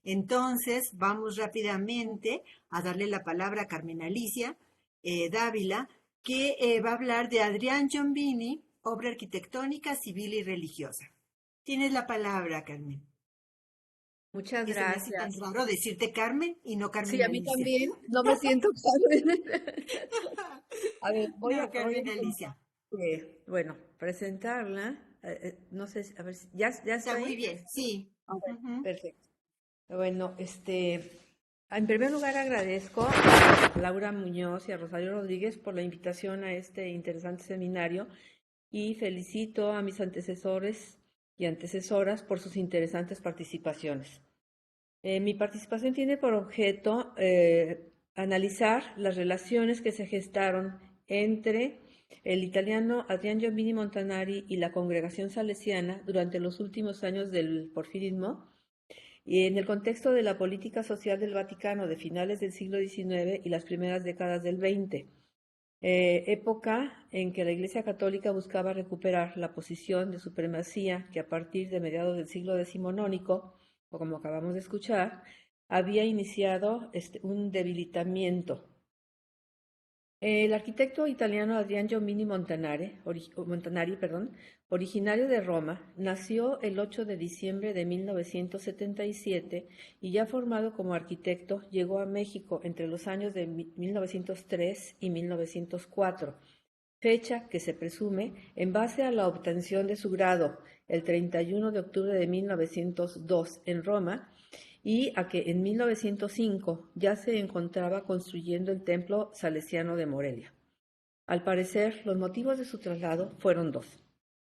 Entonces, vamos rápidamente a darle la palabra a Carmen Alicia Dávila, que va a hablar de Adrián Giombini, obra arquitectónica, civil y religiosa. Tienes la palabra, Carmen. Muchas Que se me hace tan gracias. raro decirte Carmen y no Sí, Carmen a mí Alicia. también, no me siento Carmen. A ver, No, voy a Carmen intentar, Alicia. bueno, presentarla. No sé, a ver, ¿ya Está estoy muy ahí? bien, sí. Ah, bueno, Ujú. perfecto. Bueno, en primer lugar agradezco a Laura Muñoz y a Rosario Rodríguez por la invitación a este interesante seminario y felicito a mis antecesores y antecesoras por sus interesantes participaciones. Mi participación tiene por objeto analizar las relaciones que se gestaron entre el italiano Adrián Giombini Montanari y la congregación salesiana durante los últimos años del porfirismo y en el contexto de la política social del Vaticano de finales del siglo XIX y las primeras décadas del XX, época en que la Iglesia Católica buscaba recuperar la posición de supremacía que a partir de mediados del siglo decimonónico, o como acabamos de escuchar, había iniciado un debilitamiento. El arquitecto italiano Adrián Giombini Montanari, originario de Roma, nació el 8 de diciembre de 1977 y ya formado como arquitecto llegó a México entre los años de 1903 y 1904, fecha que se presume en base a la obtención de su grado el 31 de octubre de 1902 en Roma y a que en 1905 ya se encontraba construyendo el templo salesiano de Morelia. Al parecer, los motivos de su traslado fueron dos.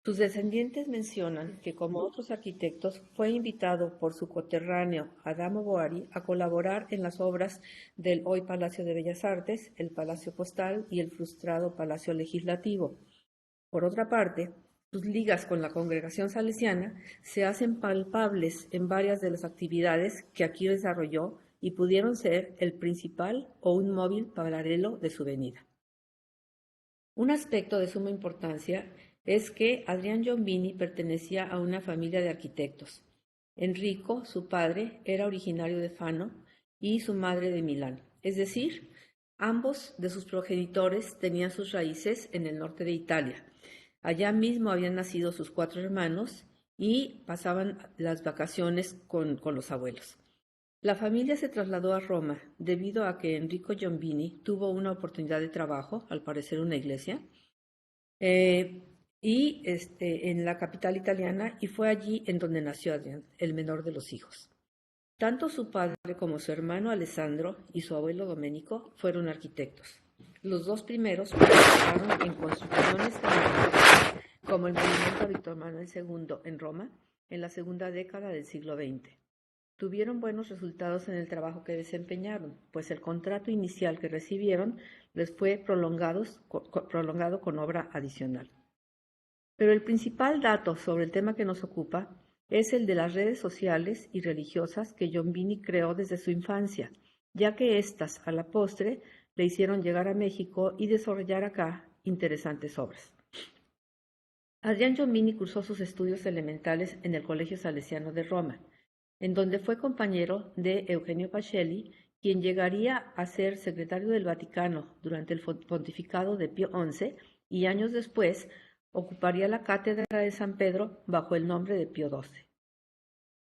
Sus descendientes mencionan que, como otros arquitectos, fue invitado por su coterráneo Adamo Boari a colaborar en las obras del hoy Palacio de Bellas Artes, el Palacio Postal y el frustrado Palacio Legislativo. Por otra parte, sus ligas con la congregación salesiana se hacen palpables en varias de las actividades que aquí desarrolló y pudieron ser el principal o un móvil paralelo de su venida. Un aspecto de suma importancia es que Adrián Giombini pertenecía a una familia de arquitectos. Enrico, su padre, era originario de Fano y su madre de Milán. Es decir, ambos de sus progenitores tenían sus raíces en el norte de Italia. Allá mismo habían nacido sus 4 hermanos y pasaban las vacaciones con los abuelos. La familia se trasladó a Roma debido a que Enrico Giombini tuvo una oportunidad de trabajo, al parecer una iglesia, eh, en la capital italiana, y fue allí en donde nació Adrián, el menor de los hijos. Tanto su padre como su hermano Alessandro y su abuelo Domenico fueron arquitectos. Los dos primeros participaron en construcciones como el monumento a Víctor Manuel II en Roma en la segunda década del siglo XX. Tuvieron buenos resultados en el trabajo que desempeñaron, pues el contrato inicial que recibieron les fue prolongado con obra adicional. Pero el principal dato sobre el tema que nos ocupa es el de las redes sociales y religiosas que Giombini creó desde su infancia, ya que éstas, a la postre, le hicieron llegar a México y desarrollar acá interesantes obras. Adrián Giombini cursó sus estudios elementales en el Colegio Salesiano de Roma, en donde fue compañero de Eugenio Pacelli, quien llegaría a ser secretario del Vaticano durante el pontificado de Pío XI y años después ocuparía la cátedra de San Pedro bajo el nombre de Pío XII.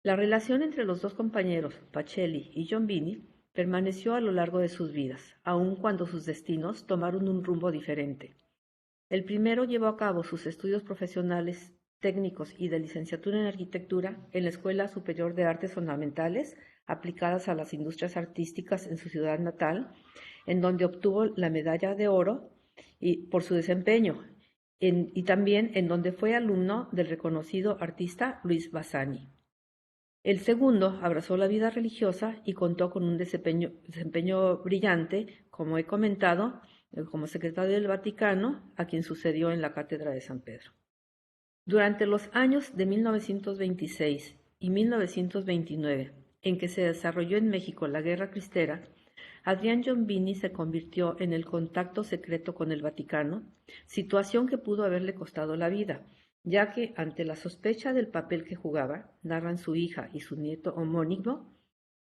La relación entre los dos compañeros, Pacelli y Giombini, permaneció a lo largo de sus vidas, aun cuando sus destinos tomaron un rumbo diferente. El primero llevó a cabo sus estudios profesionales técnicos y de licenciatura en arquitectura en la Escuela Superior de Artes Ornamentales aplicadas a las industrias artísticas en su ciudad natal, en donde obtuvo la medalla de oro por su desempeño, y también en donde fue alumno del reconocido artista Luis Bassani. El segundo abrazó la vida religiosa y contó con un desempeño brillante, como he comentado, como secretario del Vaticano, a quien sucedió en la Cátedra de San Pedro. Durante los años de 1926 y 1929, en que se desarrolló en México la Guerra Cristera, Adrián Giombini se convirtió en el contacto secreto con el Vaticano, situación que pudo haberle costado la vida, ya que ante la sospecha del papel que jugaba, narran su hija y su nieto homónimo,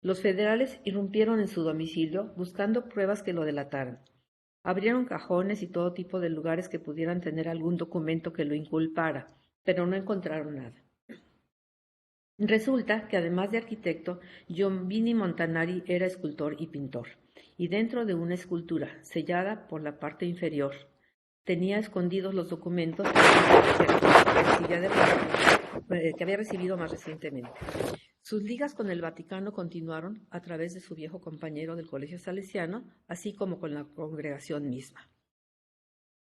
Los federales irrumpieron en su domicilio buscando pruebas que lo delataran. Abrieron cajones y todo tipo de lugares que pudieran tener algún documento que lo inculpara, pero no encontraron nada. Resulta que además de arquitecto, Giombini Montanari era escultor y pintor, y dentro de una escultura, sellada por la parte inferior, tenía escondidos los documentos que había recibido más recientemente. Sus ligas con el Vaticano continuaron a través de su viejo compañero del Colegio Salesiano, así como con la congregación misma.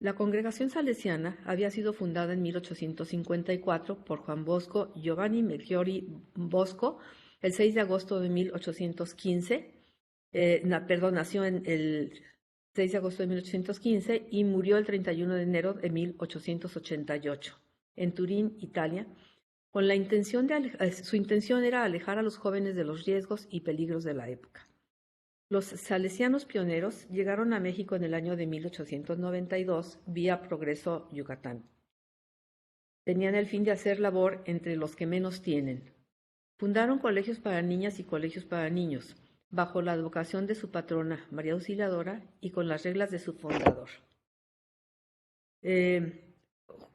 La congregación salesiana había sido fundada en 1854 por Juan Bosco Giovanni Melchiori Bosco el 6 de agosto de 1815. Nació en el 6 de agosto de 1815 y murió el 31 de enero de 1888 en Turín, Italia. Con la intención su intención era alejar a los jóvenes de los riesgos y peligros de la época. Los salesianos pioneros llegaron a México en el año de 1892 vía Progreso, Yucatán. Tenían el fin de hacer labor entre los que menos tienen. Fundaron colegios para niñas y colegios para niños, bajo la advocación de su patrona, María Auxiliadora, y con las reglas de su fundador. En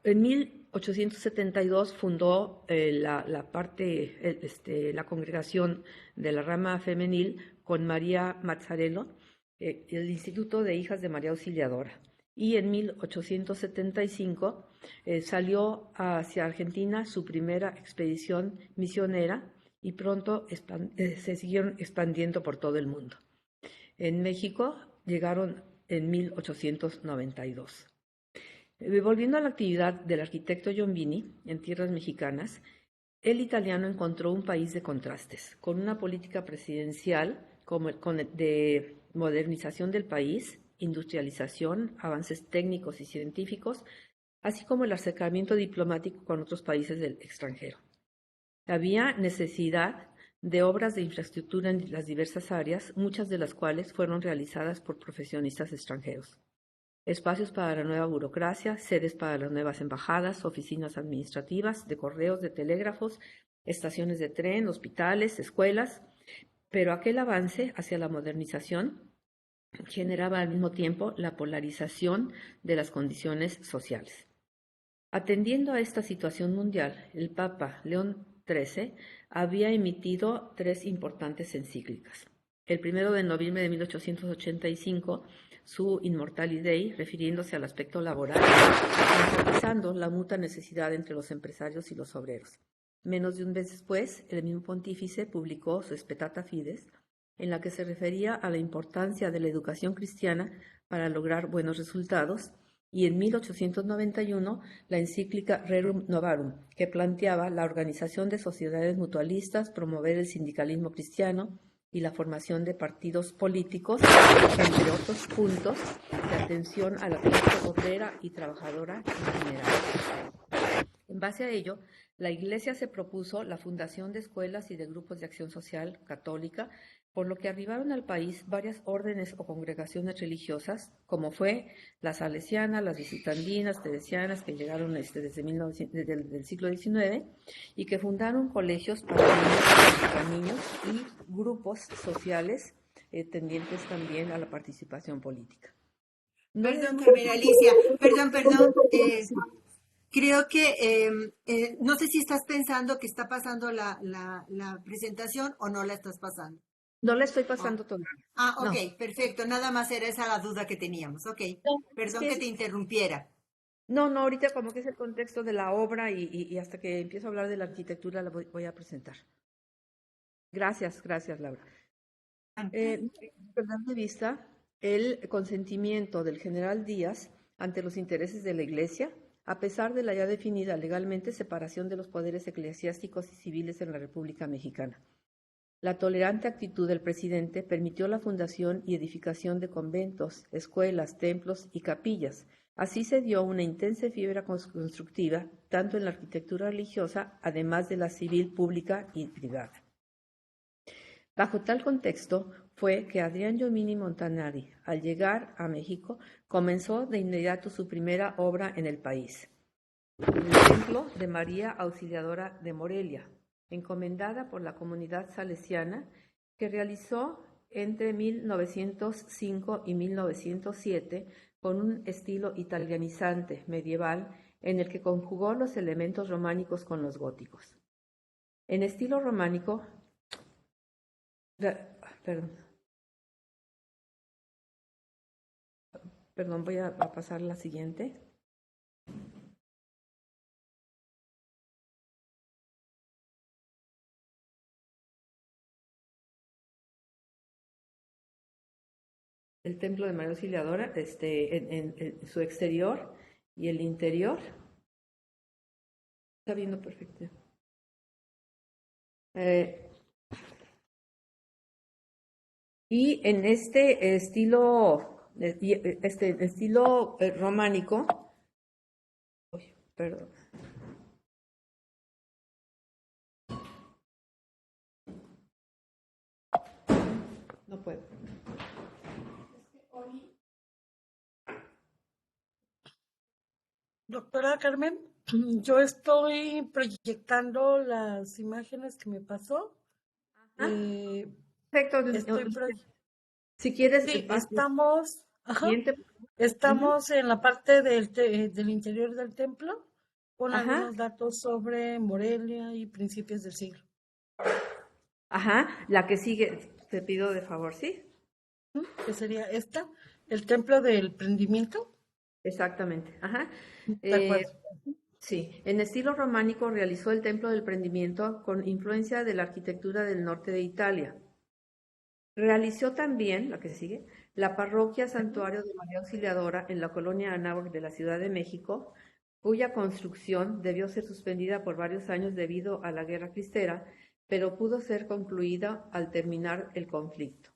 1872 fundó la congregación de la rama femenil con María Mazzarello, el Instituto de Hijas de María Auxiliadora. Y en 1875 salió hacia Argentina su primera expedición misionera y pronto se siguieron expandiendo por todo el mundo. En México llegaron en 1892. Volviendo a la actividad del arquitecto Giombini en tierras mexicanas, el italiano encontró un país de contrastes, con una política presidencial de modernización del país, industrialización, avances técnicos y científicos, así como el acercamiento diplomático con otros países del extranjero. Había necesidad de obras de infraestructura en las diversas áreas, muchas de las cuales fueron realizadas por profesionistas extranjeros. Espacios para la nueva burocracia, sedes para las nuevas embajadas, oficinas administrativas, de correos, de telégrafos, estaciones de tren, hospitales, escuelas, pero aquel avance hacia la modernización generaba al mismo tiempo la polarización de las condiciones sociales. Atendiendo a esta situación mundial, el Papa León XIII había emitido 3 importantes encíclicas. El 1 de noviembre de 1885, su Immortali Dei, refiriéndose al aspecto laboral, enfatizando la mutua necesidad entre los empresarios y los obreros. Menos de un mes después, el mismo pontífice publicó su Spetata Fides, en la que se refería a la importancia de la educación cristiana para lograr buenos resultados, y en 1891 la encíclica Rerum Novarum, que planteaba la organización de sociedades mutualistas, promover el sindicalismo cristiano y la formación de partidos políticos, entre otros puntos de atención a la clase obrera y trabajadora en general. En base a ello, la Iglesia se propuso la fundación de escuelas y de grupos de acción social católica, por lo que arribaron al país varias órdenes o congregaciones religiosas, como fue la salesiana, las visitandinas, teresianas, que llegaron desde el siglo XIX, y que fundaron colegios para niños y grupos sociales tendientes también a la participación política. Perdón, Carmen Alicia, perdón. Creo que, no sé si estás pensando que está pasando la presentación o no la estás pasando. No la estoy pasando todavía. Ok, no. Perfecto. Nada más era esa la duda que teníamos. Ok, no, perdón que te interrumpiera. No, ahorita como que es el contexto de la obra y hasta que empiezo a hablar de la arquitectura la voy a presentar. Gracias, Laura. Perder de vista el consentimiento del general Díaz ante los intereses de la Iglesia, a pesar de la ya definida legalmente separación de los poderes eclesiásticos y civiles en la República Mexicana. La tolerante actitud del presidente permitió la fundación y edificación de conventos, escuelas, templos y capillas. Así se dio una intensa fiebre constructiva, tanto en la arquitectura religiosa, además de la civil, pública y privada. Bajo tal contexto fue que Adrián Giombini Montanari, al llegar a México, comenzó de inmediato su primera obra en el país, el Templo de María Auxiliadora de Morelia, encomendada por la comunidad salesiana que realizó entre 1905 y 1907 con un estilo italianizante medieval en el que conjugó los elementos románicos con los góticos. En estilo románico, perdón, voy a pasar la siguiente. El templo de María Auxiliadora, en su exterior y el interior. Está viendo perfecto. Y en este estilo, románico, perdón. No puedo. Doctora Carmen, yo estoy proyectando las imágenes que me pasó. Perfecto. Si quieres, sí, estamos Uh-huh. en la parte del interior del templo con Ajá. algunos datos sobre Morelia y principios del siglo. Ajá, la que sigue, te pido de favor, ¿sí? ¿Qué sería esta? ¿El templo del prendimiento? Exactamente, ajá. De acuerdo. Sí, en estilo románico realizó el Templo del Prendimiento con influencia de la arquitectura del norte de Italia. Realizó también, la que sigue, la parroquia Santuario de María Auxiliadora en la colonia Anáhuac de la Ciudad de México, cuya construcción debió ser suspendida por varios años debido a la Guerra Cristera, pero pudo ser concluida al terminar el conflicto.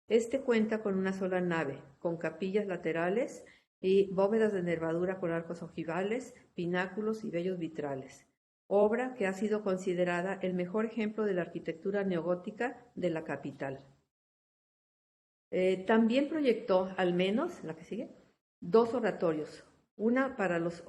Este cuenta con una sola nave, con capillas laterales y bóvedas de nervadura con arcos ojivales, pináculos y bellos vitrales, obra que ha sido considerada el mejor ejemplo de la arquitectura neogótica de la capital. También proyectó, al menos, la que sigue, 2 oratorios, una para los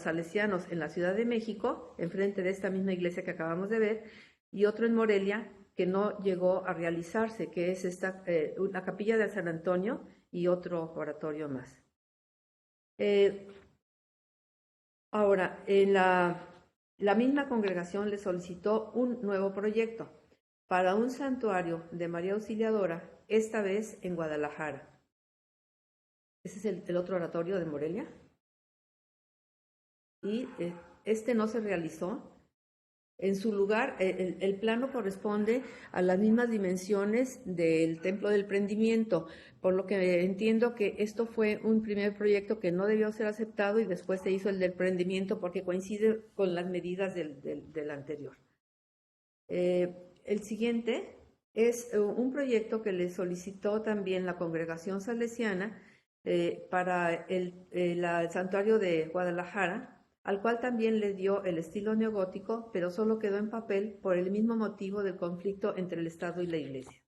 salesianos en la Ciudad de México, enfrente de esta misma iglesia que acabamos de ver, y otro en Morelia, que no llegó a realizarse, que es la capilla de San Antonio y otro oratorio más. Ahora, la misma congregación le solicitó un nuevo proyecto para un santuario de María Auxiliadora, esta vez en Guadalajara. Ese es el otro oratorio de Morelia. Y este no se realizó. En su lugar, el plano corresponde a las mismas dimensiones del Templo del Prendimiento, por lo que entiendo que esto fue un primer proyecto que no debió ser aceptado y después se hizo el del Prendimiento porque coincide con las medidas del anterior. El siguiente es un proyecto que le solicitó también la congregación salesiana para el santuario de Guadalajara, al cual también le dio el estilo neogótico, pero solo quedó en papel por el mismo motivo del conflicto entre el Estado y la Iglesia.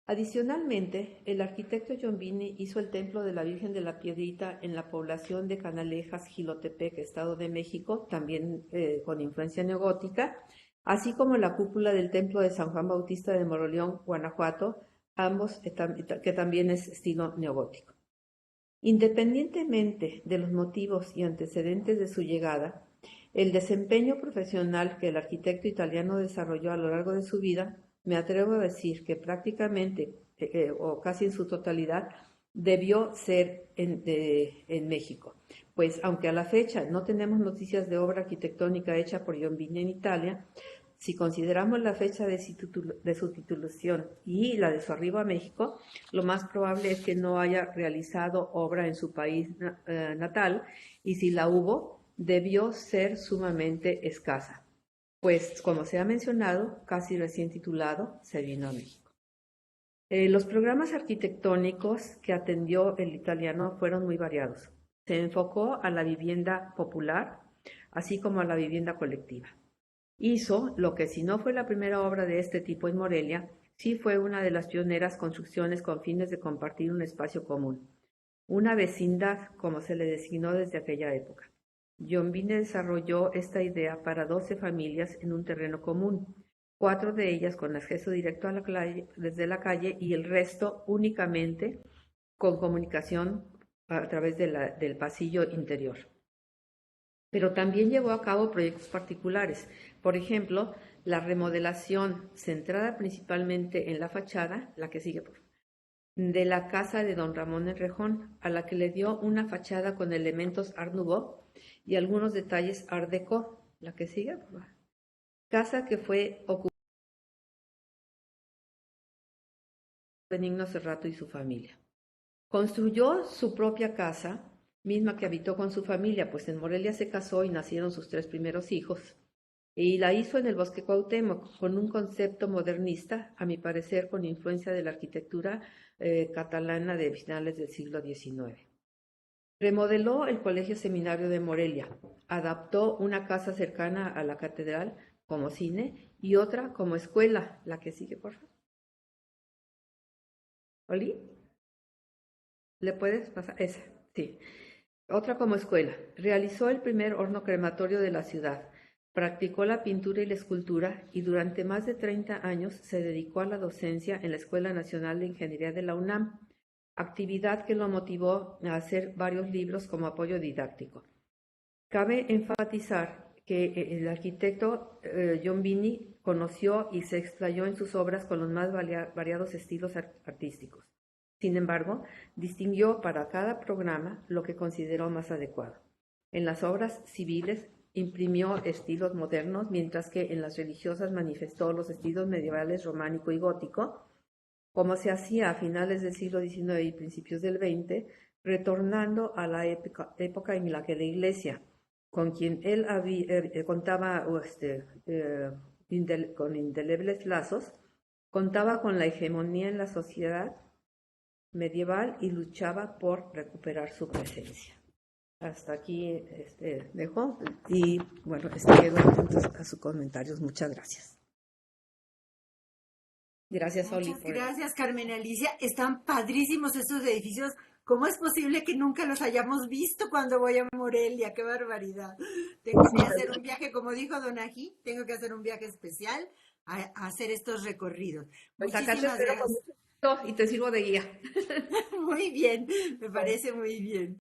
Adicionalmente, el arquitecto Giombini hizo el templo de la Virgen de la Piedrita en la población de Canalejas, Jilotepec, Estado de México, también con influencia neogótica, así como la cúpula del templo de San Juan Bautista de Moroleón, Guanajuato, ambos que también es estilo neogótico. Independientemente de los motivos y antecedentes de su llegada, el desempeño profesional que el arquitecto italiano desarrolló a lo largo de su vida, me atrevo a decir que prácticamente o casi en su totalidad debió ser en México, pues aunque a la fecha no tenemos noticias de obra arquitectónica hecha por Giombini en Italia, si consideramos la fecha de su titulación y la de su arribo a México, lo más probable es que no haya realizado obra en su país natal, y si la hubo, debió ser sumamente escasa, pues como se ha mencionado, casi recién titulado, se vino a México. Los programas arquitectónicos que atendió el italiano fueron muy variados. Se enfocó a la vivienda popular, así como a la vivienda colectiva. Hizo lo que, si no fue la primera obra de este tipo en Morelia, sí fue una de las pioneras construcciones con fines de compartir un espacio común, una vecindad como se le designó desde aquella época. Giombini desarrolló esta idea para 12 familias en un terreno común, 4 de ellas con acceso directo a desde la calle y el resto únicamente con comunicación a través del pasillo interior. Pero también llevó a cabo proyectos particulares, por ejemplo, la remodelación centrada principalmente en la fachada, la que sigue, de la casa de don Ramón Enrejón, a la que le dio una fachada con elementos Art Nouveau y algunos detalles Art Deco, la que sigue, casa que fue ocupada por Benigno Cerrato y su familia. Construyó su propia casa, misma que habitó con su familia, pues en Morelia se casó y nacieron sus 3 primeros hijos. Y la hizo en el Bosque Cuauhtémoc, con un concepto modernista, a mi parecer con influencia de la arquitectura catalana de finales del siglo XIX. Remodeló el Colegio Seminario de Morelia, adaptó una casa cercana a la catedral como cine y otra como escuela, la que sigue, por favor. ¿Oli? ¿Le puedes pasar? Esa, sí. Otra como escuela. Realizó el primer horno crematorio de la ciudad. Practicó la pintura y la escultura y durante más de 30 años se dedicó a la docencia en la Escuela Nacional de Ingeniería de la UNAM, actividad que lo motivó a hacer varios libros como apoyo didáctico. Cabe enfatizar que el arquitecto John Binnie conoció y se explayó en sus obras con los más variados estilos artísticos. Sin embargo, distinguió para cada programa lo que consideró más adecuado. En las obras civiles imprimió estilos modernos, mientras que en las religiosas manifestó los estilos medievales, románico y gótico, como se hacía a finales del siglo XIX y principios del XX, retornando a la época en la que la Iglesia, con quien él contaba con indelebles lazos, contaba con la hegemonía en la sociedad medieval y luchaba por recuperar su presencia. Hasta aquí dejo y bueno, quedo atentos a sus comentarios. Muchas gracias. Gracias, Oli. Muchas gracias, Carmen Alicia. Están padrísimos estos edificios. ¿Cómo es posible que nunca los hayamos visto cuando voy a Morelia? ¡Qué barbaridad! Tengo que hacer un viaje, como dijo Don Ají, tengo que hacer un viaje especial a hacer estos recorridos. Pues acá te espero con mucho gusto y te sirvo de guía. Muy bien, me parece muy bien.